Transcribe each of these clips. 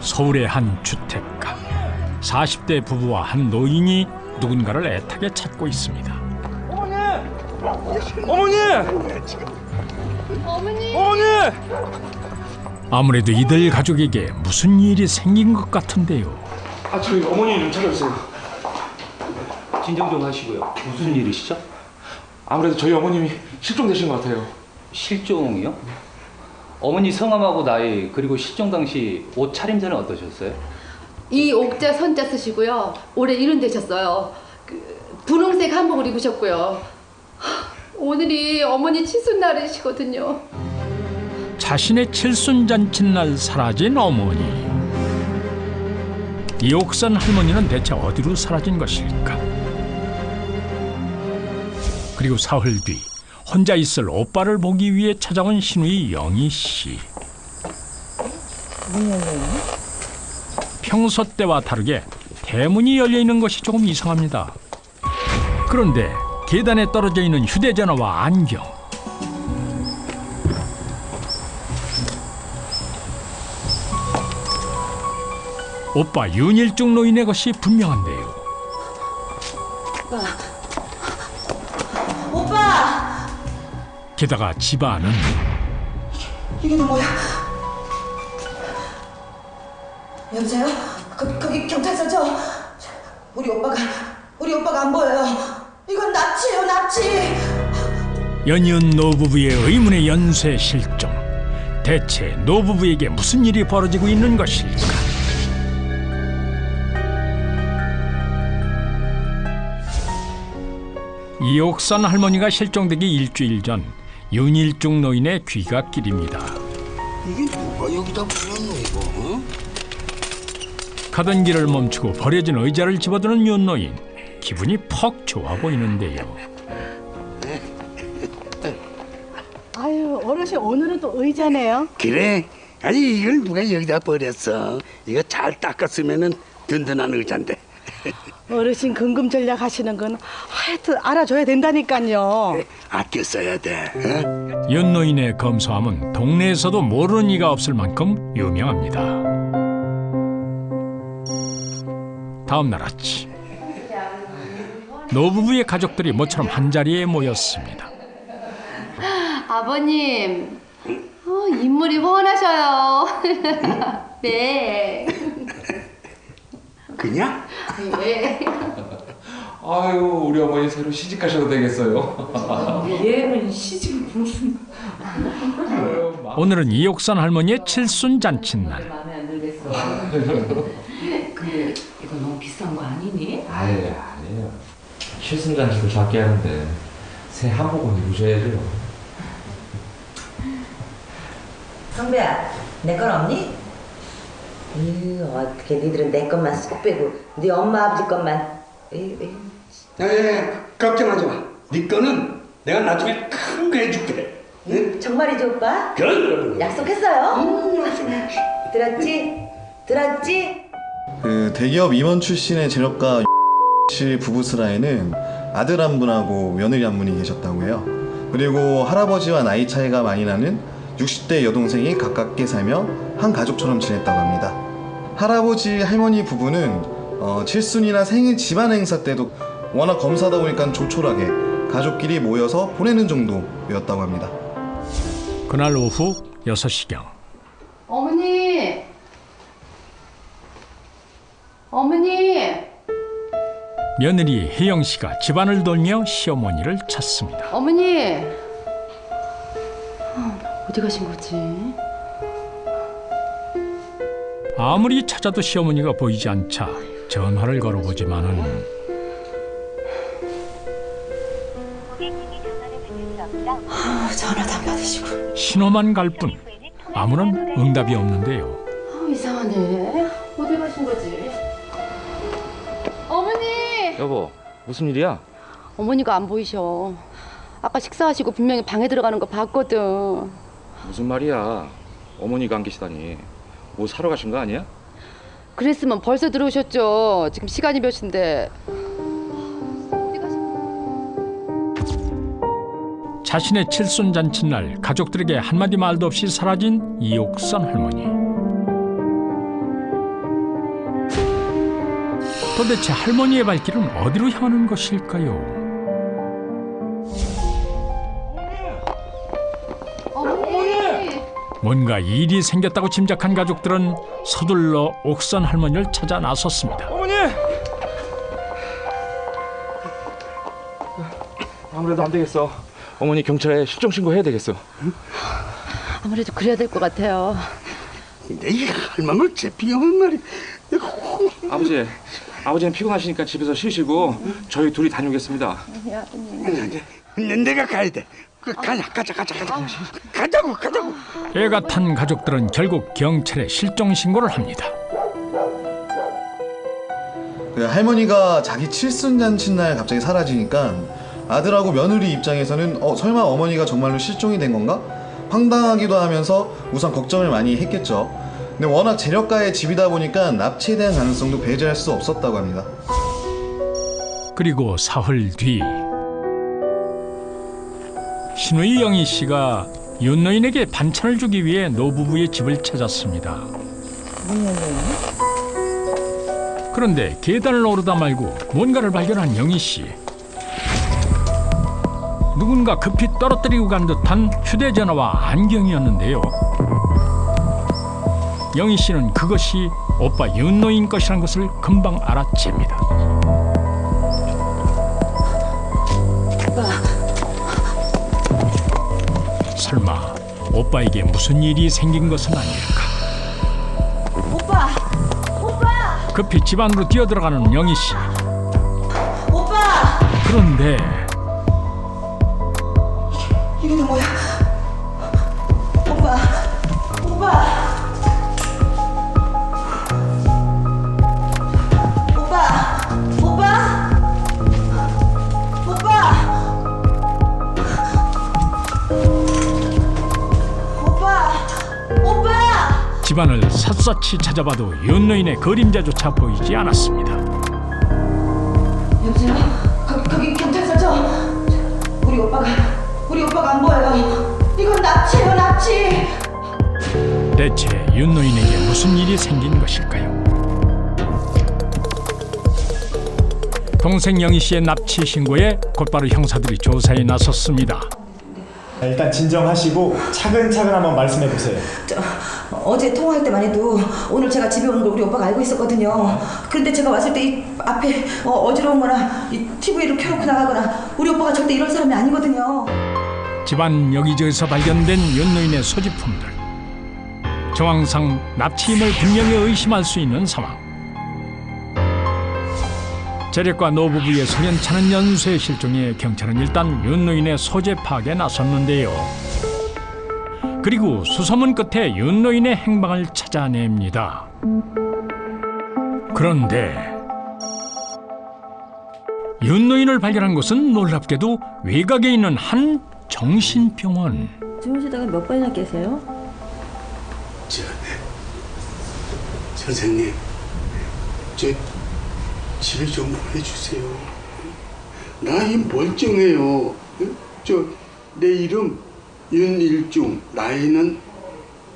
서울의 한 주택가. 40대 부부와 한 노인이 누군가를 애타게 찾고 있습니다. 어머니! 어머니! 어머니! 어머니! 아무래도 이들 가족에게 무슨 일이 생긴 것 같은데요. 저희 어머니 좀 찾아주세요. 진정 좀 하시고요. 무슨 일이시죠? 아무래도 저희 어머님이 실종되신 것 같아요. 실종이요? 어머니 성함하고 나이 그리고 실종 당시 옷 차림새는 어떠셨어요? 이 옥자 선자 쓰시고요. 올해 70 되셨어요. 분홍색 한복을 입으셨고요. 오늘이 어머니 칠순날이시거든요. 자신의 칠순잔칫날 사라진 어머니. 이옥선 할머니는 대체 어디로 사라진 것일까? 그리고 사흘 뒤 혼자 있을 오빠를 보기 위해 찾아온 시누이 영희 씨. 평소 때와 다르게 대문이 열려 있는 것이 조금 이상합니다. 그런데 계단에 떨어져 있는 휴대전화와 안경. 오빠 윤일중 노인의 것이 분명한데요. 오빠! 게다가 집안은 이게 또 뭐야? 여보세요? 거기 경찰서죠? 우리 오빠가 안 보여요. 이건 납치예요, 납치. 연이은 노부부의 의문의 연쇄 실종. 대체 노부부에게 무슨 일이 벌어지고 있는 것일까? 이옥선 할머니가 실종되기 일주일 전 윤일중 노인의 귀갓길입니다. 이게 누가 여기다 버렸노 이거? 어? 가던 길을 멈추고 버려진 의자를 집어드는 윤 노인. 기분이 퍽 좋아 보이는데요. 아유, 어르신 오늘은 또 의자네요. 그래? 아니 이걸 누가 여기다 버렸어? 이거 잘 닦았으면은 든든한 의자인데. 어르신 금금 전략 하시는 건 하여튼 알아줘야 된다니까요. 아껴 써야 돼. 어? 윤 노인의 검소함은 동네에서도 모르는 이가 없을 만큼 유명합니다. 다음 날 아침 노부부의 가족들이 모처럼 한자리에 모였습니다. 아버님, 인물이 훤하셔요. 네. 그냥? 네. 아유, 우리 어머니 새로 시집가셔도 되겠어요. 얘는 시집을 무슨 오늘은 이옥선 할머니의 칠순잔칫날. 마음에 안 들겠어. 근데 이거 너무 비싼 거 아니니? 아니에요. 칠순잔치도 작게 하는데 새 한복은 입으셔야죠. 성배야, 내 건 없니? 어떻게 니들은 내 것만 쏙 빼고 네 엄마 아버지 것만. 걱정하지 마. 네 거는 내가 나중에 큰 거 해줄게. 응? 정말이지 오빠? 그럼. 약속했어요. 들었지? 들었지? 그 대기업 임원 출신의 제력가 씨 부부 스라에는 아들 한 분하고 며느리 한 분이 계셨다고 해요. 그리고 할아버지와 나이 차이가 많이 나는 60대 여동생이 가깝게 살며 한 가족처럼 지냈다고 합니다. 할아버지 할머니 부부는 칠순이나 생일 집안 행사 때도 워낙 검사하다 보니까 조촐하게 가족끼리 모여서 보내는 정도였다고 합니다. 그날 오후 6시경 어머니! 어머니! 며느리 혜영 씨가 집안을 돌며 시어머니를 찾습니다. 어머니! 어디 가신 거지? 아무리 찾아도 시어머니가 보이지 않자 전화를 걸어보지만은 전화도 안 받으시고. 신호만 갈 뿐 아무런 응답이 없는데요. 이상하네. 어디 가신 거지? 어머니! 여보, 무슨 일이야? 어머니가 안 보이셔. 아까 식사하시고 분명히 방에 들어가는 거 봤거든. 무슨 말이야? 어머니가 안 계시다니. 뭐 사러 가신 거 아니야? 그랬으면 벌써 들어오셨죠. 지금 시간이 몇 시인데. 어디 가신 자신의 칠순잔칫날 가족들에게 한마디 말도 없이 사라진 이옥선 할머니. 도대체 할머니의 발길은 어디로 향하는 것일까요? 뭔가 일이 생겼다고 짐작한 가족들은 서둘러 옥선 할머니를 찾아 나섰습니다. 어머니! 아무래도 안 되겠어. 어머니 경찰에 실종 신고해야 되겠어. 아무래도 그래야 될 것 같아요. 근데 이 할망을 제피하면 말이 아버지는 피곤하시니까 집에서 쉬시고 저희 둘이 다녀오겠습니다. 내가 가야 돼. 가자고. 애가 탄 가족들은 결국 경찰에 실종 신고를 합니다. 그 할머니가 자기 칠순잔치날 갑자기 사라지니까 아들하고 며느리 입장에서는 설마 어머니가 정말로 실종이 된 건가? 황당하기도 하면서 우선 걱정을 많이 했겠죠. 근데 워낙 재력가의 집이다 보니까 납치에 대한 가능성도 배제할 수 없었다고 합니다. 그리고 사흘 뒤 신우이 영희 씨가 윤노인에게 반찬을 주기 위해 노부부의 집을 찾았습니다. 그런데 계단을 오르다 말고 뭔가를 발견한 영희 씨. 누군가 급히 떨어뜨리고 간 듯한 휴대전화와 안경이었는데요. 영희 씨는 그것이 오빠 윤노인 것이라는 것을 금방 알아챕니다. 설마 오빠에게 무슨 일이 생긴 것은 아닐까? 오빠! 급히 집 안으로 뛰어들어가는 영희 씨. 오빠! 그런데 이거는 뭐야? 오빠! 집안을 샅샅이 찾아봐도 윤노인의 그림자조차 보이지 않았습니다. 여보세요? 거기 경찰서죠? 우리 오빠가 안 보여요. 이건 납치예요, 납치. 대체 윤노인에게 무슨 일이 생긴 것일까요? 동생 영희 씨의 납치 신고에 곧바로 형사들이 조사에 나섰습니다. 일단 진정하시고 차근차근 한번 말씀해 보세요. 어제 통화할 때만 해도 오늘 제가 집에 오는 걸 우리 오빠가 알고 있었거든요. 그런데 제가 왔을 때 이 앞에 어지러운 거나 이 TV를 켜놓고 나가거나 우리 오빠가 절대 이런 사람이 아니거든요. 집안 여기저기서 발견된 윤노인의 소지품들. 정황상 납치임을 분명히 의심할 수 있는 상황. 재력과 노부부의 석연찮은 연쇄 실종에 경찰은 일단 윤노인의 소재 파악에 나섰는데요. 그리고 수소문 끝에 윤노인의 행방을 찾아냅니다. 그런데 윤노인을 발견한 곳은 놀랍게도 외곽에 있는 한 정신병원. 주무시다가 몇 번이나 계세요? 선생님, 저 집에 좀 보내주세요. 나 이 멀쩡해요. 내 이름 윤일중, 나이는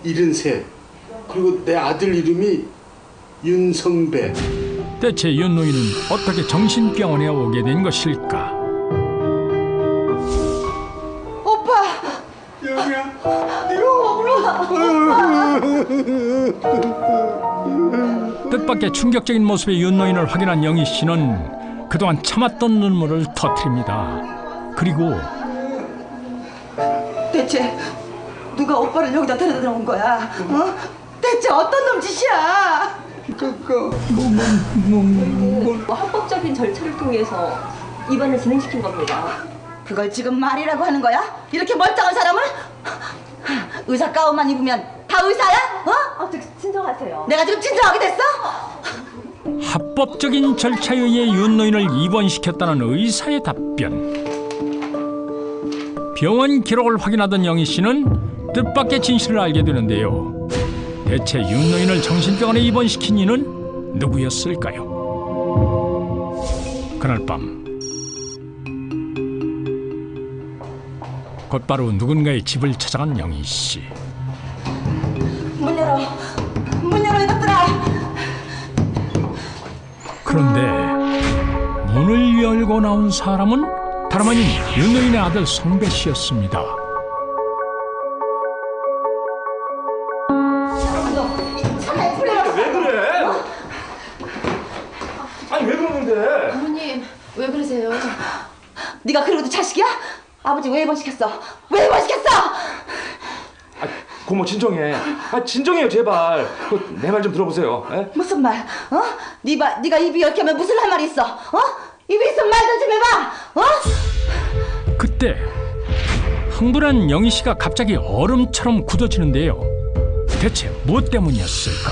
73. 그리고 내 아들 이름이 윤성배. 대체 윤노인은 어떻게 정신병원에 오게 된 것일까? 오빠! 영희야, 뜻밖의 충격적인 모습의 윤노인을 확인한 영희 씨는 그동안 참았던 눈물을 터뜨립니다. 그리고 대체 누가 오빠를 여기다 데려다 놓은 거야? 대체 어떤 놈 짓이야? 합법적인 절차를 통해서 입원을 진행시킨 겁니다. 그걸 지금 말이라고 하는 거야? 이렇게 멀쩡한 사람을? 의사 가운만 입으면 다 의사야? 진정하세요. 내가 지금 진정하게 됐어? 합법적인 절차에 의해 윤노인을 입원시켰다는 의사의 답변. 병원 기록을 확인하던 영희 씨는 뜻밖의 진실을 알게 되는데요. 대체 윤노인을 정신병원에 입원시킨 이는 누구였을까요? 그날 밤 곧바로 누군가의 집을 찾아간 영희 씨. 문 열어 이것들아. 그런데 문을 열고 나온 사람은 다름 아닌 윤노인의 아들 성배 씨였습니다. 왜 그래? 아니 왜 그러는데? 어머님 왜 그러세요? 네가 그러고도 자식이야? 아버지 왜 입원시켰어? 왜 입원시켰어? 아, 고모 진정해. 아 진정해요 제발. 내 말 좀 들어보세요. 에? 무슨 말? 어? 네가 입이 이렇게 하면 무슨 할 말이 있어? 어? 입이 있으면 말도 좀 해봐. 어? 그때 흥분한 영희 씨가 갑자기 얼음처럼 굳어지는데요. 대체 무엇 때문이었을까?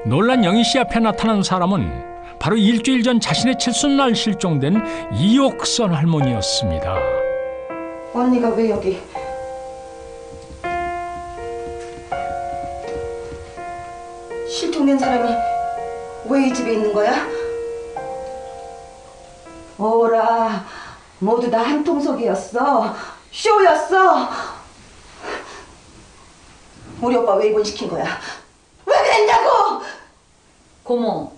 놀란 영희 씨 앞에 나타난 사람은 바로 일주일 전 자신의 칠순날 실종된 이옥선 할머니였습니다. 언니가 왜 여기? 실종된 사람이 왜 이 집에 있는 거야? 어라, 모두 다 한통속이었어. 쇼였어. 우리 오빠 왜 입원시킨 거야? 왜 그랬냐고! 고모,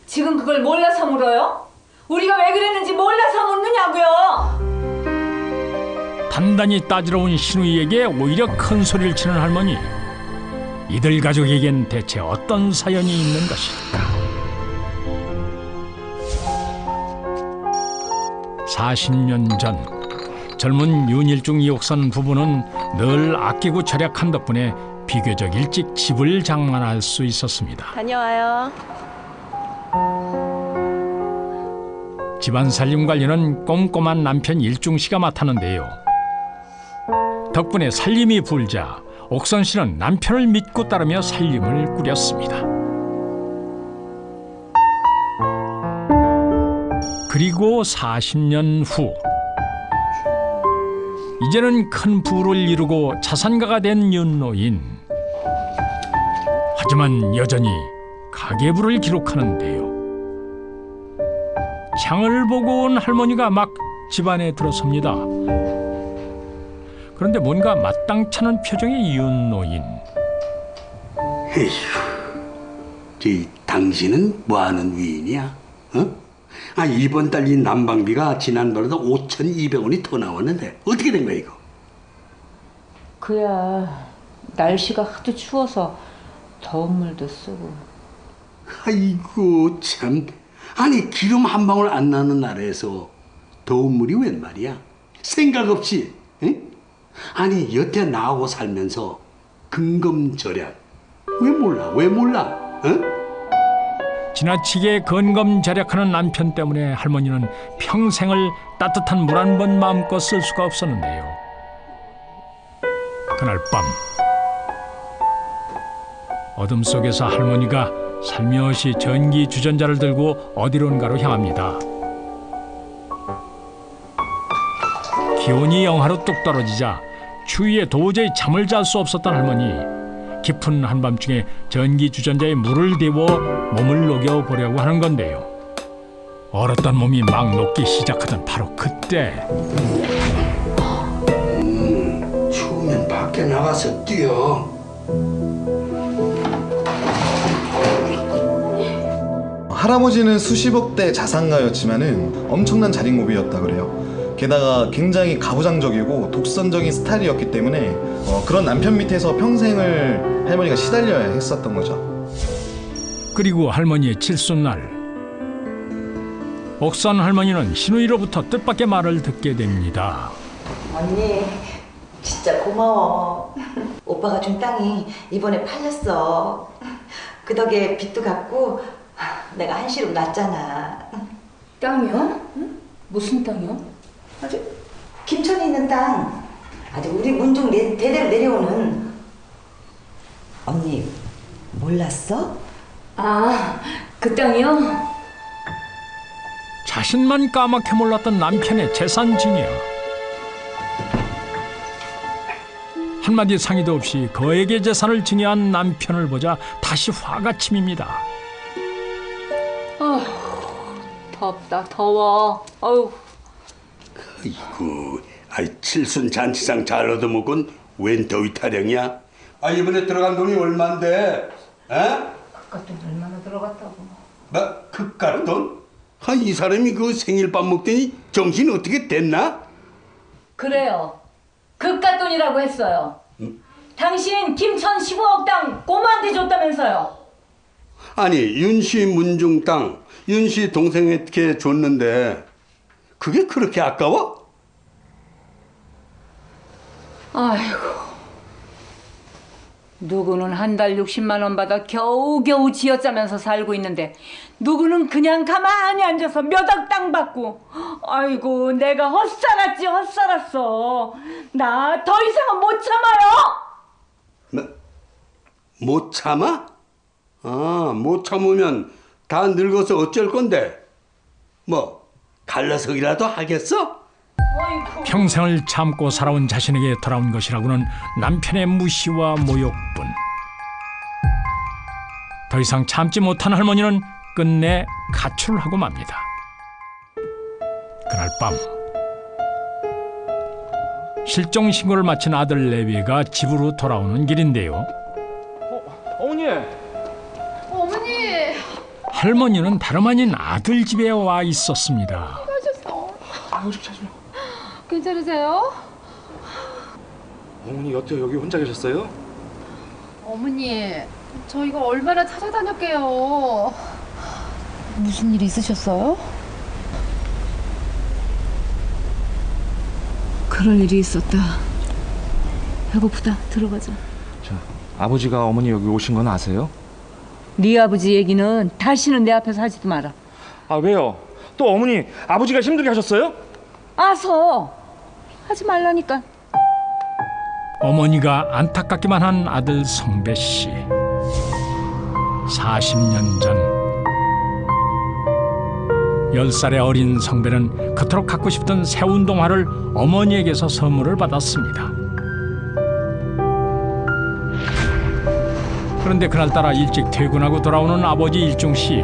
지금 그걸 몰라서 물어요? 우리가 왜 그랬는지 몰라서 묻느냐고요? 단단히 따지러 온 시누이에게 오히려 큰 소리를 치는 할머니. 이들 가족에겐 대체 어떤 사연이 있는 것일까? 40년 전 젊은 윤일중 이옥선 부부는 늘 아끼고 절약한 덕분에 비교적 일찍 집을 장만할 수 있었습니다. 다녀와요. 집안 살림 관리는 꼼꼼한 남편 일중 씨가 맡았는데요. 덕분에 살림이 불자 옥선 씨는 남편을 믿고 따르며 살림을 꾸렸습니다. 그리고 40년 후 이제는 큰 부를 이루고 자산가가 된 윤노인. 하지만 여전히 가계부를 기록하는데요. 장을 보고 온 할머니가 막 집안에 들어섭니다. 그런데 뭔가 마땅찮은 표정의 윤노인. 에휴, 당신은 뭐하는 위인이야? 어? 아, 이번 달 이 난방비가 지난달보다 5,200원이 더 나왔는데 어떻게 된 거야 이거? 그야 날씨가 하도 추워서 더운 물도 쓰고. 아이고 참, 아니 기름 한 방울 안 나는 나라에서 더운 물이 웬 말이야? 생각 없이, 응? 아니 여태 나하고 살면서 근검절약 왜 몰라? 응? 지나치게 건검절약하는 남편 때문에 할머니는 평생을 따뜻한 물 한 번 마음껏 쓸 수가 없었는데요. 그날 밤 어둠 속에서 할머니가 살며시 전기 주전자를 들고 어디론가로 향합니다. 기온이 영하로 뚝 떨어지자 추위에 도저히 잠을 잘 수 없었던 할머니. 깊은 한밤중에 전기 주전자에 물을 데워 몸을 녹여보려고 하는 건데요. 얼었던 몸이 막 녹기 시작하던 바로 그때 추우면 밖에 나가서 뛰어. 할아버지는 수십억대 자산가였지만은 엄청난 자린고비였다 그래요. 게다가 굉장히 가부장적이고 독선적인 스타일이었기 때문에 그런 남편 밑에서 평생을 할머니가 시달려야 했었던 거죠. 그리고 할머니의 칠순날 옥선 할머니는 시누이로부터 뜻밖의 말을 듣게 됩니다. 언니, 진짜 고마워. 오빠가 준 땅이 이번에 팔렸어. 그 덕에 빚도 갚고 내가 한시름 났잖아. 땅이요? 응? 무슨 땅이요? 아주 김천에 있는 땅. 아주 우리 문중 대대로 내려오는. 언니 몰랐어? 아, 그 땅이요? 자신만 까맣게 몰랐던 남편의 재산 증여. 한마디 상의도 없이 거액의 재산을 증여한 남편을 보자 다시 화가 치밉니다. 덥다 더워. 어우. 아이고, 아이 칠순 잔치상 잘 얻어먹은 웬 더위 타령이야? 아 이번에 들어간 돈이 얼만데? 에? 그깟 돈 얼마나 들어갔다고. 뭐 그깟 돈? 이 사람이 그 생일밥 먹더니 정신 어떻게 됐나? 그래요. 그깟 돈이라고 했어요. 당신 김천 15억 땅 꼬마한테 줬다면서요. 아니 윤씨 문중 땅 윤씨 동생에게 줬는데 그게 그렇게 아까워? 아이고. 누구는 한 달 60만 원 받아 겨우겨우 쥐어짜면서 살고 있는데 누구는 그냥 가만히 앉아서 몇 억 땅 받고. 아이고 내가 헛살았지 헛살았어. 나 더 이상은 못 참아요. 못 참아? 못 참으면 다 늙어서 어쩔 건데? 뭐 갈라서기라도 하겠어? 평생을 참고 살아온 자신에게 돌아온 것이라고는 남편의 무시와 모욕뿐. 더 이상 참지 못한 할머니는 끝내 가출을 하고 맙니다. 그날 밤 실종 신고를 마친 아들 레위가 집으로 돌아오는 길인데요. 어머니. 어머니. 할머니는 다름 아닌 아들 집에 와 있었습니다. 괜찮으세요? 어머니 여태 여기 혼자 계셨어요? 어머니, 저희가 얼마나 찾아다녔게요. 무슨 일 있으셨어요? 그럴 일이 있었다. 배고프다. 들어가자. 아버지가 어머니 여기 오신 건 아세요? 네 아버지 얘기는 다시는 내 앞에서 하지도 마라. 아 왜요? 또 어머니 아버지가 힘들게 하셨어요? 아서 하지 말라니까. 어머니가 안타깝기만 한 아들 성배 씨. 40년 전 10살의 어린 성배는 그토록 갖고 싶던 새 운동화를 어머니에게서 선물을 받았습니다. 그런데 그날따라 일찍 퇴근하고 돌아오는 아버지 일중 씨.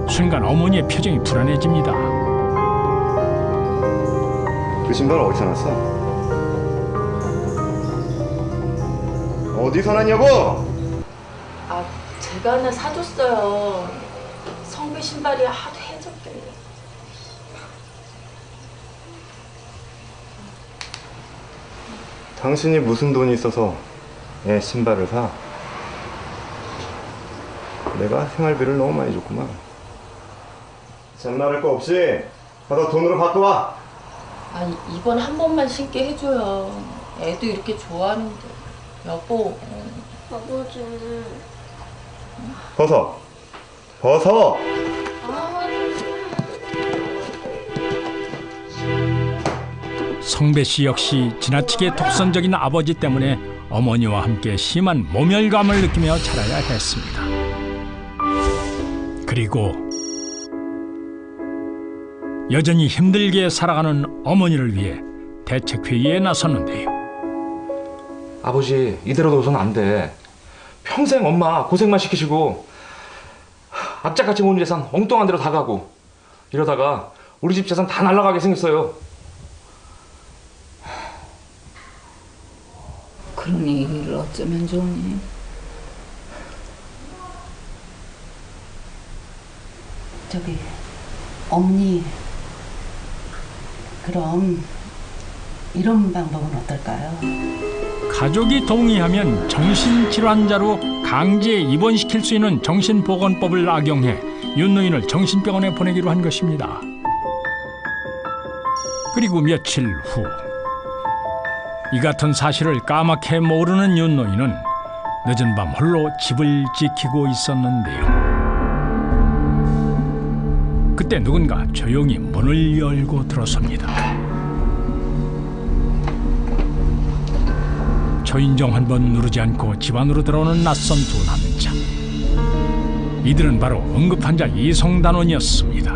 순간 어머니의 표정이 불안해집니다. 그 신발 어디서 났어? 어디서 났냐고? 제가 하나 사줬어요. 성배 신발이 하도 해졌대. 당신이 무슨 돈이 있어서 애 신발을 사? 내가 생활비를 너무 많이 줬구만. 장난할 거 없이 가서 돈으로 바꿔와. 아니 이번 한 번만 신게 해줘요. 애도 이렇게 좋아하는데. 여보. 아버지. 벗어. 벗어. 성배 씨 역시 지나치게 독선적인 아버지 때문에 어머니와 함께 심한 모멸감을 느끼며 자라야 했습니다. 그리고 여전히 힘들게 살아가는 어머니를 위해 대책회의에 나섰는데요. 아버지 이대로 둬서는 안 돼. 평생 엄마 고생만 시키시고 악착같이 모은 재산 엉뚱한 데로 다 가고 이러다가 우리 집 재산 다 날아가게 생겼어요. 그런 얘기를 어쩌면 좋으니. 저기 어머니, 그럼 이런 방법은 어떨까요? 가족이 동의하면 정신질환자로 강제 입원시킬 수 있는 정신보건법을 악용해 윤노인을 정신병원에 보내기로 한 것입니다. 그리고 며칠 후 이 같은 사실을 까맣게 모르는 윤노인은 늦은 밤 홀로 집을 지키고 있었는데요. 그때 누군가 조용히 문을 열고 들어섭니다. 초인종 한 번 누르지 않고 집 안으로 들어오는 낯선 두 남자. 이들은 바로 응급환자 이송단원이었습니다.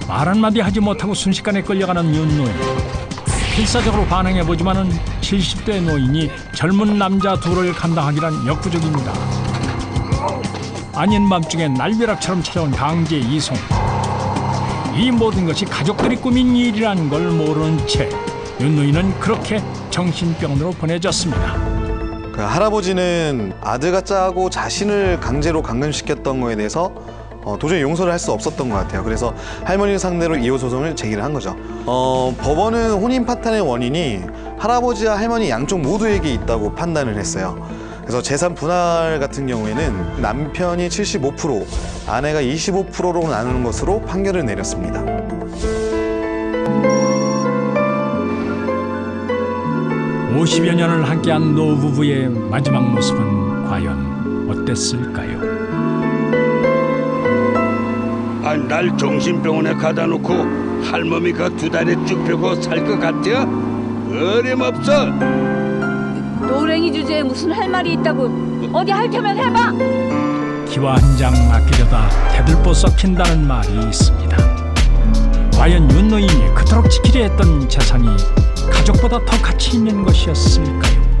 말 한마디 하지 못하고 순식간에 끌려가는 윤노인. 필사적으로 반응해보지만은 70대 노인이 젊은 남자 둘을 감당하기란 역부족입니다. 아닌 밤중에 날벼락처럼 찾아온 강제 이송. 이 모든 것이 가족들이 꾸민 일이라는 걸 모르는 채 윤노인은 그렇게 정신병원으로 보내졌습니다. 그 할아버지는 아드가 짜고 자신을 강제로 감금시켰던 거에 대해서 도저히 용서를 할 수 없었던 것 같아요. 그래서 할머니를 상대로 이혼 소송을 제기를 한 거죠. 법원은 혼인 파탄의 원인이 할아버지와 할머니 양쪽 모두에게 있다고 판단을 했어요. 그래서 재산 분할 같은 경우에는 남편이 75%, 아내가 25%로 나누는 것으로 판결을 내렸습니다. (50여) 년을 함께한 노부부의 마지막 모습은 과연 어땠을까요? 날 정신병원에 가다 놓고 할머니가 2다리 쭉 펴고 살 것 같아? 어림없어. 노랭이 주제에 무슨 할 말이 있다고. 어디 할 테면 해봐. 기와 한 장 아끼려다 대들보 썩힌다는 말이 있습니다. 과연 윤노인이 그토록 지키려 했던 재산이 가족보다 더 가치 있는 것이었을까요?